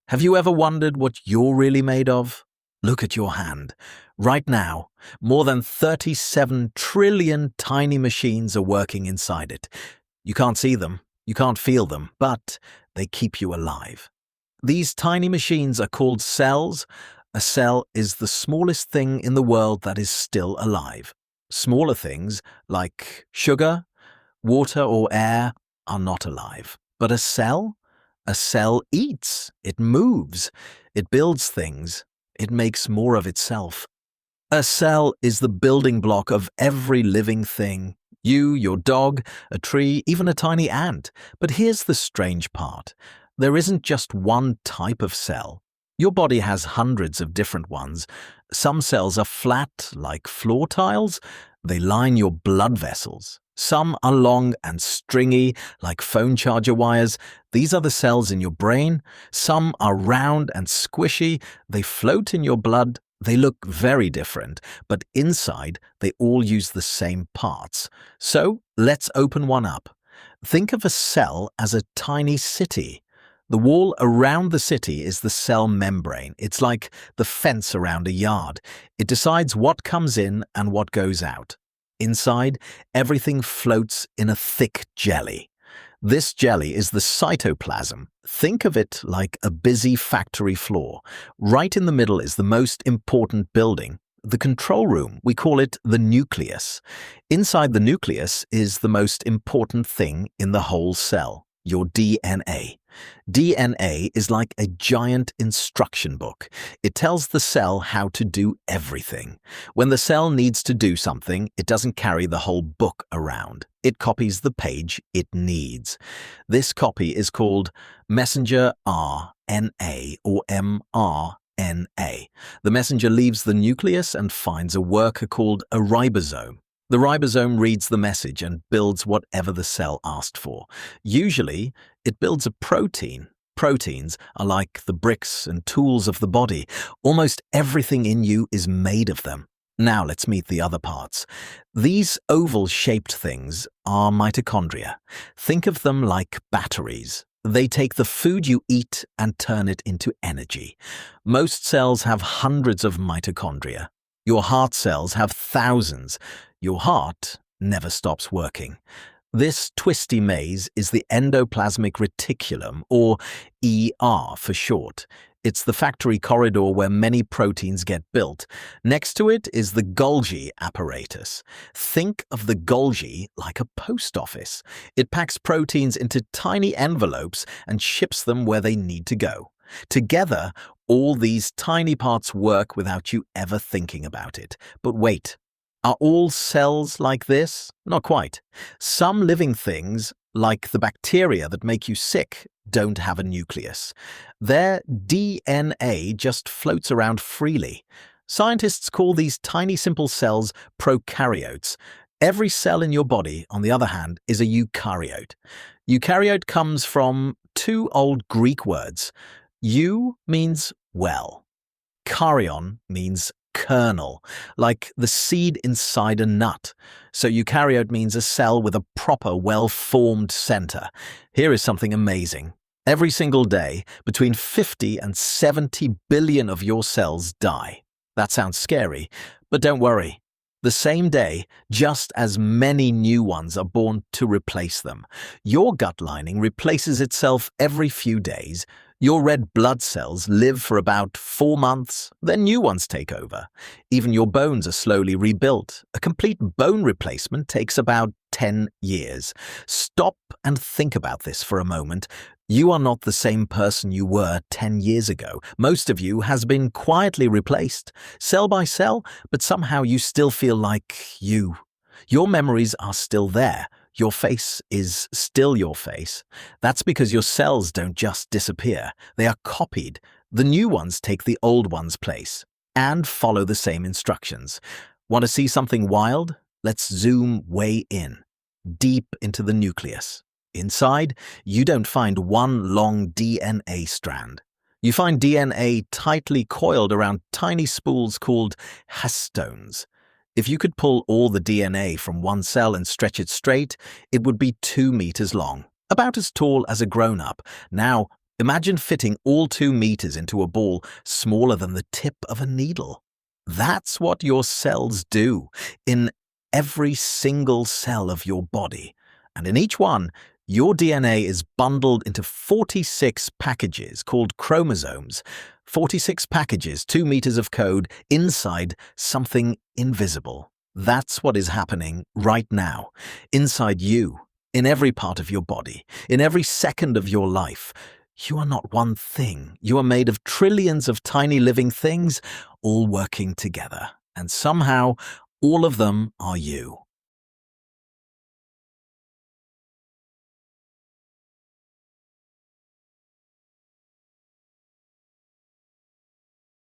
Have you ever wondered what you're really made of? Look at your hand. Right now, more than 37 trillion tiny machines are working inside it. You can't see them, you can't feel them, but they keep you alive. These tiny machines are called cells. A cell is the smallest thing in the world that is still alive. Smaller things, like sugar, water, or air, are not alive. But a cell? A cell eats, it moves, it builds things, it makes more of itself. A cell is the building block of every living thing. You, your dog, a tree, even a tiny ant. But here's the strange part. There isn't just one type of cell. Your body has hundreds of different ones. Some cells are flat, like floor tiles. They line your blood vessels. Some are long and stringy, like phone charger wires. These are the cells in your brain. Some are round and squishy. They float in your blood. They look very different, but inside they all use the same parts. So let's open one up. Think of a cell as a tiny city. The wall around the city is the cell membrane. It's like the fence around a yard. It decides what comes in and what goes out. Inside, everything floats in a thick jelly. This jelly is the cytoplasm. Think of it like a busy factory floor. Right in the middle is the most important building, the control room. We call it the nucleus. Inside the nucleus is the most important thing in the whole cell, your DNA. DNA is like a giant instruction book. It tells the cell how to do everything. When the cell needs to do something, it doesn't carry the whole book around. It copies the page it needs. This copy is called messenger RNA or mRNA. The messenger leaves the nucleus and finds a worker called a ribosome. The ribosome reads the message and builds whatever the cell asked for. Usually, it builds a protein. Proteins are like the bricks and tools of the body. Almost everything in you is made of them. Now let's meet the other parts. These oval-shaped things are mitochondria. Think of them like batteries. They take the food you eat and turn it into energy. Most cells have hundreds of mitochondria. Your heart cells have thousands. Your heart never stops working. This twisty maze is the endoplasmic reticulum, or ER for short. It's the factory corridor where many proteins get built. Next to it is the Golgi apparatus. Think of the Golgi like a post office. It packs proteins into tiny envelopes and ships them where they need to go. Together, all these tiny parts work without you ever thinking about it. But wait, are all cells like this? Not quite. Some living things, like the bacteria that make you sick, don't have a nucleus. Their DNA just floats around freely. Scientists call these tiny simple cells prokaryotes. Every cell in your body, on the other hand, is a eukaryote. Eukaryote comes from two old Greek words. Eu means well. Karyon means kernel, like the seed inside a nut. So eukaryote means a cell with a proper, well-formed center. Here is something amazing. Every single day, between 50 and 70 billion of your cells die. That sounds scary, but don't worry. The same day, just as many new ones are born to replace them. Your gut lining replaces itself every few days. Your red blood cells live for about 4 months, then new ones take over. Even your bones are slowly rebuilt. A complete bone replacement takes about 10 years. Stop and think about this for a moment. You are not the same person you were 10 years ago. Most of you has been quietly replaced, cell by cell, but somehow you still feel like you. Your memories are still there. Your face is still your face. That's because your cells don't just disappear. They are copied. The new ones take the old one's place and follow the same instructions. Want to see something wild? Let's zoom way in, deep into the nucleus. Inside, you don't find one long DNA strand. You find DNA tightly coiled around tiny spools called histones. If you could pull all the DNA from one cell and stretch it straight, it would be 2 meters long, about as tall as a grown-up. Now, Imagine fitting all 2 meters into a ball smaller than the tip of a needle. That's what your cells do in every single cell of your body. And in each one, your DNA is bundled into 46 packages called chromosomes. 46 packages, 2 meters of code inside something invisible. That's what is happening right now, inside you, in every part of your body, in every second of your life. You are not one thing. You are made of trillions of tiny living things, all working together. And somehow, all of them are you.